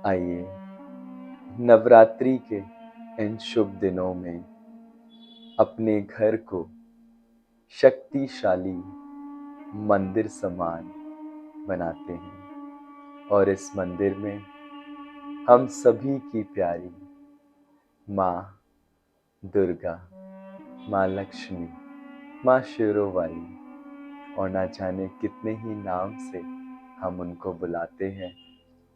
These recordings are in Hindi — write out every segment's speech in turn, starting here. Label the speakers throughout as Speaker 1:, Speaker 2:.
Speaker 1: आइए नवरात्रि के इन शुभ दिनों में अपने घर को शक्तिशाली मंदिर समान बनाते हैं और इस मंदिर में हम सभी की प्यारी माँ दुर्गा, माँ लक्ष्मी, माँ शेरों वाली और ना जाने कितने ही नाम से हम उनको बुलाते हैं,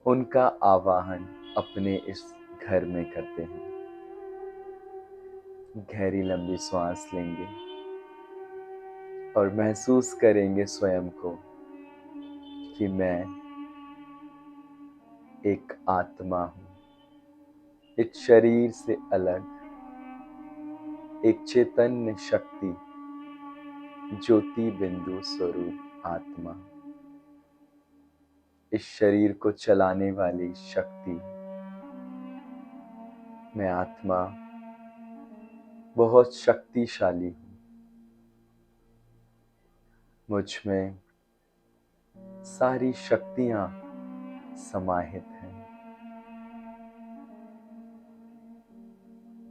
Speaker 1: उनका आवाहन अपने इस घर में करते हैं। गहरी लंबी सांस लेंगे और महसूस करेंगे स्वयं को कि मैं एक आत्मा हूँ, इस शरीर से अलग एक चैतन्य शक्ति, ज्योति बिंदु स्वरूप आत्मा, इस शरीर को चलाने वाली शक्ति। मैं आत्मा बहुत शक्तिशाली हूँ। मुझ में सारी शक्तियाँ समाहित हैं।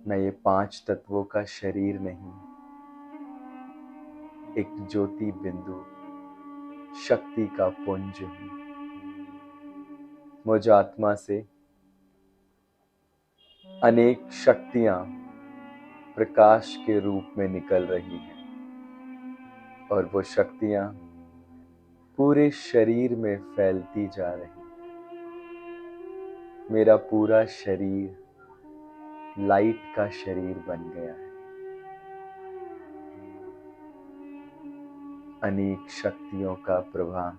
Speaker 1: मैं ये 5 तत्वों का शरीर नहीं, एक ज्योति बिंदु शक्ति का पुंज हूँ। मुझ आत्मा से अनेक शक्तियाँ प्रकाश के रूप में निकल रही हैं और वो शक्तियाँ पूरे शरीर में फैलती जा रही हैं। मेरा पूरा शरीर लाइट का शरीर बन गया है। अनेक शक्तियों का प्रभाव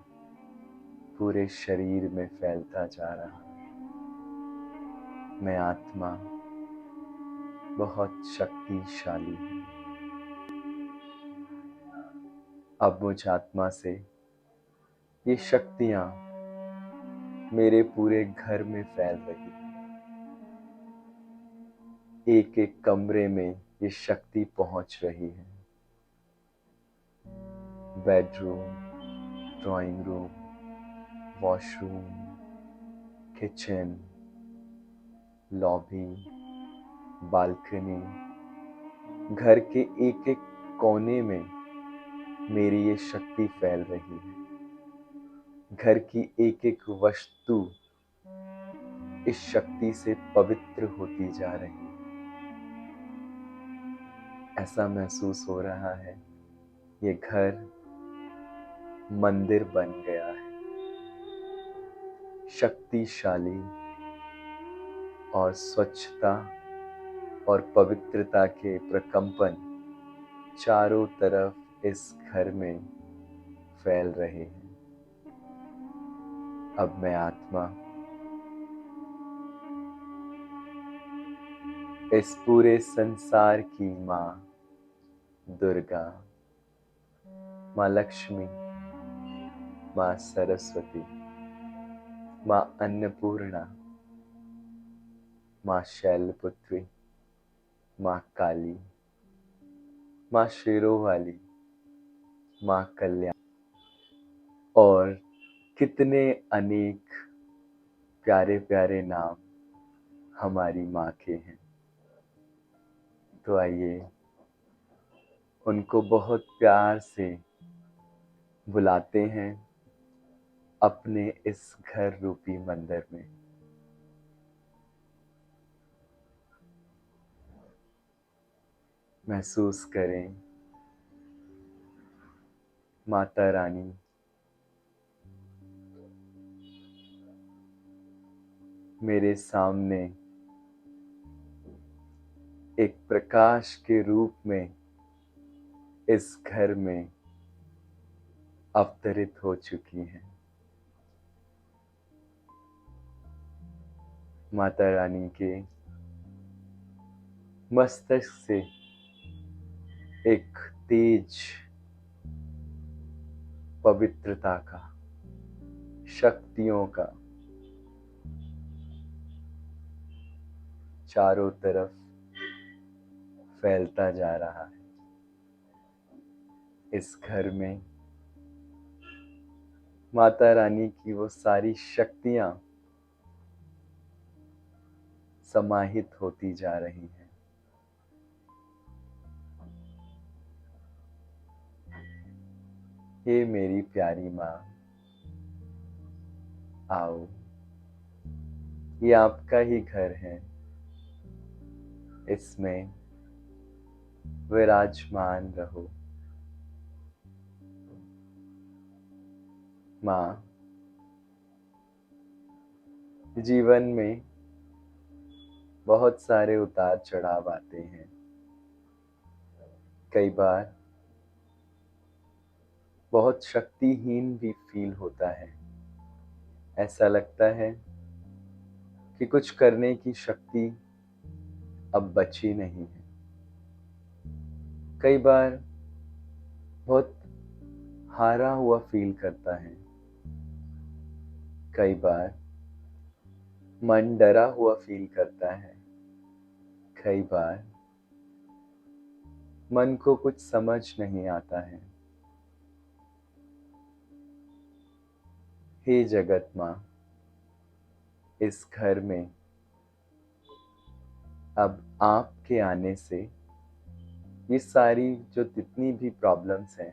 Speaker 1: पूरे शरीर में फैलता जा रहा है। मैं आत्मा बहुत शक्तिशाली हूँ। अब मुझ आत्मा से ये शक्तियाँ मेरे पूरे घर में फैल रही हैं। एक एक कमरे में ये शक्ति पहुँच रही है। Bedroom, drawing room, washroom, kitchen, lobby, balcony, घर के एक एक कोने में मेरी ये शक्ति फैल रही है। घर की एक एक वस्तु इस शक्ति से पवित्र होती जा रही है। ऐसा महसूस हो रहा है ये घर मंदिर बन गया है। शक्तिशाली और स्वच्छता और पवित्रता के प्रकंपन चारों तरफ इस घर में फैल रहे हैं। अब मैं आत्मा इस पूरे संसार की माँ दुर्गा, माँ लक्ष्मी, माँ सरस्वती, माँ अन्नपूर्णा, माँ शैलपुत्री, माँ काली, माँ शेरों वाली, माँ कल्याण और कितने अनेक प्यारे प्यारे नाम हमारी माँ के हैं। तो आइए उनको बहुत प्यार से बुलाते हैं अपने इस घर रूपी मंदिर में। महसूस करें माता रानी मेरे सामने एक प्रकाश के रूप में इस घर में अवतरित हो चुकी हैं। माता रानी के मस्तक से एक तेज पवित्रता का, शक्तियों का चारों तरफ फैलता जा रहा है। इस घर में माता रानी की वो सारी शक्तियाँ समाहित होती जा रही हैं। हे मेरी प्यारी माँ, आओ, ये आपका ही घर है। इसमें विराजमान रहो। माँ, जीवन में बहुत सारे उतार चढ़ाव आते हैं। कई बार बहुत शक्तिहीन भी फील होता है। ऐसा लगता है कि कुछ करने की शक्ति अब बची नहीं है। कई बार बहुत हारा हुआ फील करता है। कई बार मन डरा हुआ फील करता है। कई बार मन को कुछ समझ नहीं आता है। हे जगत माँ, इस घर में अब आपके आने से ये सारी जो जितनी भी प्रॉब्लम्स हैं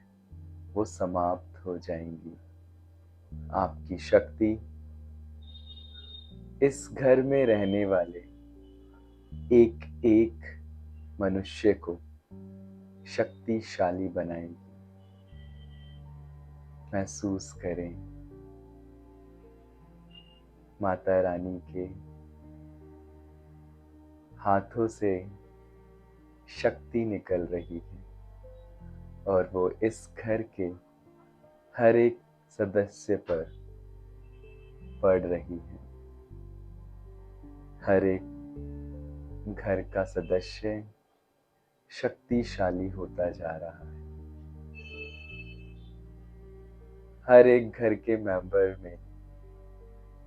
Speaker 1: वो समाप्त हो जाएंगी। आपकी शक्ति इस घर में रहने वाले एक एक मनुष्य को शक्तिशाली बनाएगी। महसूस करें माता रानी के हाथों से शक्ति निकल रही है और वो इस घर के हर एक सदस्य पर पड़ रही है। हर एक घर का सदस्य शक्तिशाली होता जा रहा है। हर एक घर के मेंबर में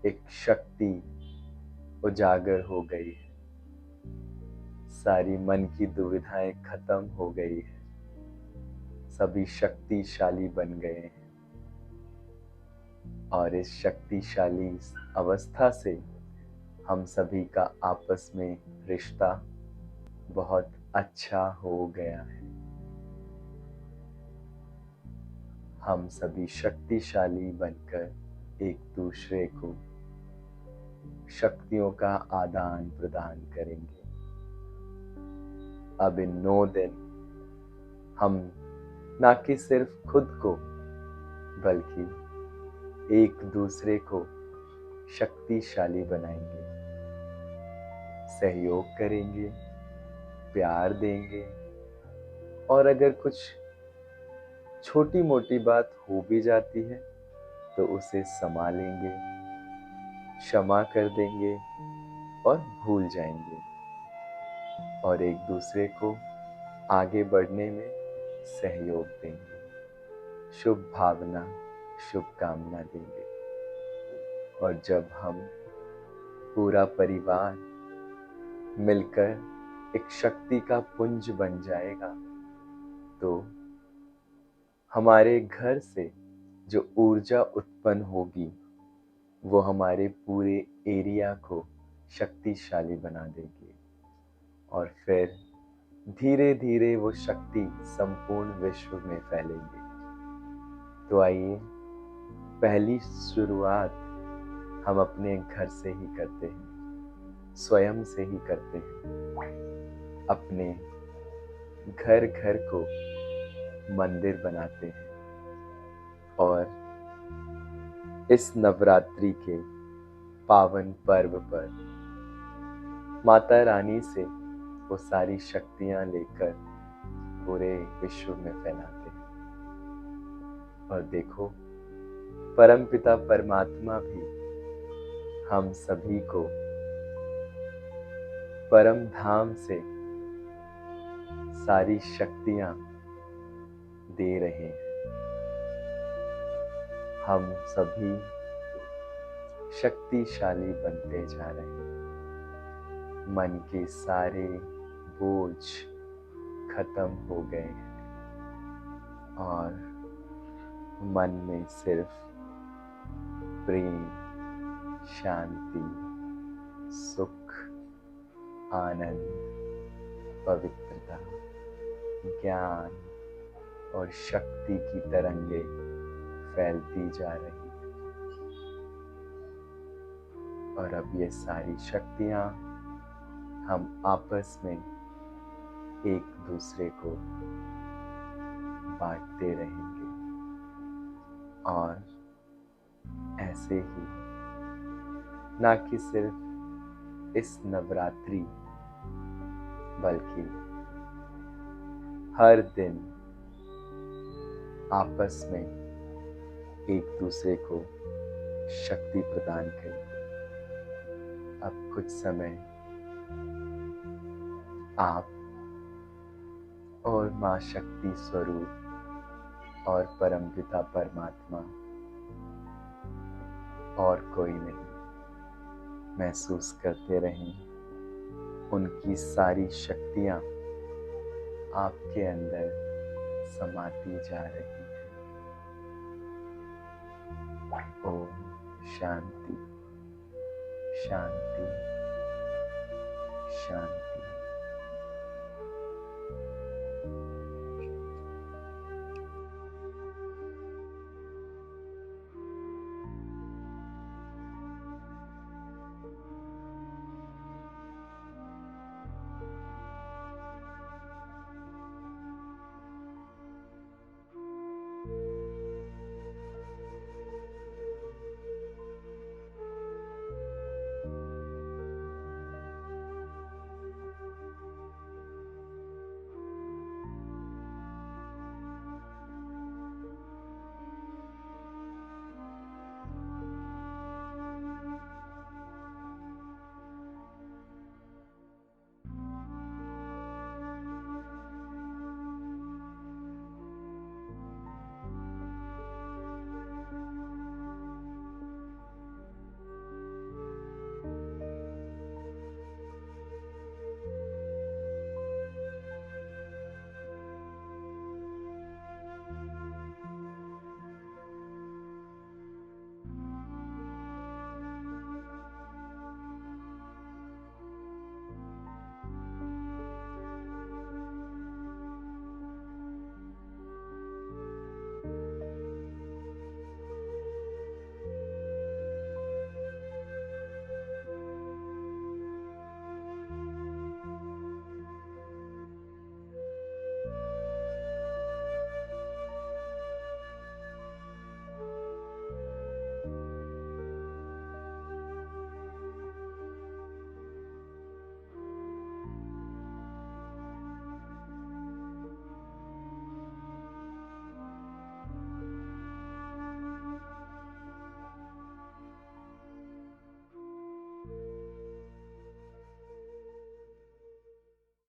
Speaker 1: एक शक्ति उजागर हो गई है। सारी मन की दुविधाएं खत्म हो गई है। सभी शक्तिशाली बन गए हैं और इस शक्तिशाली अवस्था से हम सभी का आपस में रिश्ता बहुत अच्छा हो गया है। हम सभी शक्तिशाली बनकर एक दूसरे को शक्तियों का आदान प्रदान करेंगे। अब इन 9 दिन हम ना कि सिर्फ खुद को बल्कि एक दूसरे को शक्तिशाली बनाएंगे, सहयोग करेंगे, प्यार देंगे और अगर कुछ छोटी मोटी बात हो भी जाती है तो उसे संभालेंगे, क्षमा कर देंगे और भूल जाएंगे और एक दूसरे को आगे बढ़ने में सहयोग देंगे, शुभ भावना, शुभकामना देंगे। और जब हम पूरा परिवार मिलकर एक शक्ति का पुंज बन जाएगा तो हमारे घर से जो ऊर्जा उत्पन्न होगी वो हमारे पूरे एरिया को शक्तिशाली बना देगी और फिर धीरे धीरे वो शक्ति संपूर्ण विश्व में फैलेगी। तो आइए पहली शुरुआत हम अपने घर से ही करते हैं, स्वयं से ही करते हैं। अपने घर घर को मंदिर बनाते हैं और इस नवरात्रि के पावन पर्व पर माता रानी से वो सारी शक्तियां लेकर पूरे विश्व में फैलाते हैं। और देखो, परमपिता परमात्मा भी हम सभी को परम धाम से सारी शक्तियां दे रहे हैं। हम सभी शक्तिशाली बनते जा रहे हैं। मन के सारे बोझ खत्म हो गए हैं और मन में सिर्फ प्रेम, शांति, सुख आनंद, पवित्रता, ज्ञान और शक्ति की तरंगे फैलती जा रही है। और अब ये सारी शक्तियाँ हम आपस में एक दूसरे को बांटते रहेंगे। और ऐसे ही ना कि सिर्फ इस नवरात्रि बल्कि हर दिन आपस में एक दूसरे को शक्ति प्रदान करें। अब कुछ समय आप और माँ शक्ति स्वरूप और परमपिता परमात्मा और कोई नहीं महसूस करते रहें। उनकी सारी शक्तियाँ आपके अंदर समाती जा रही है। ओम शांति शांति शांति।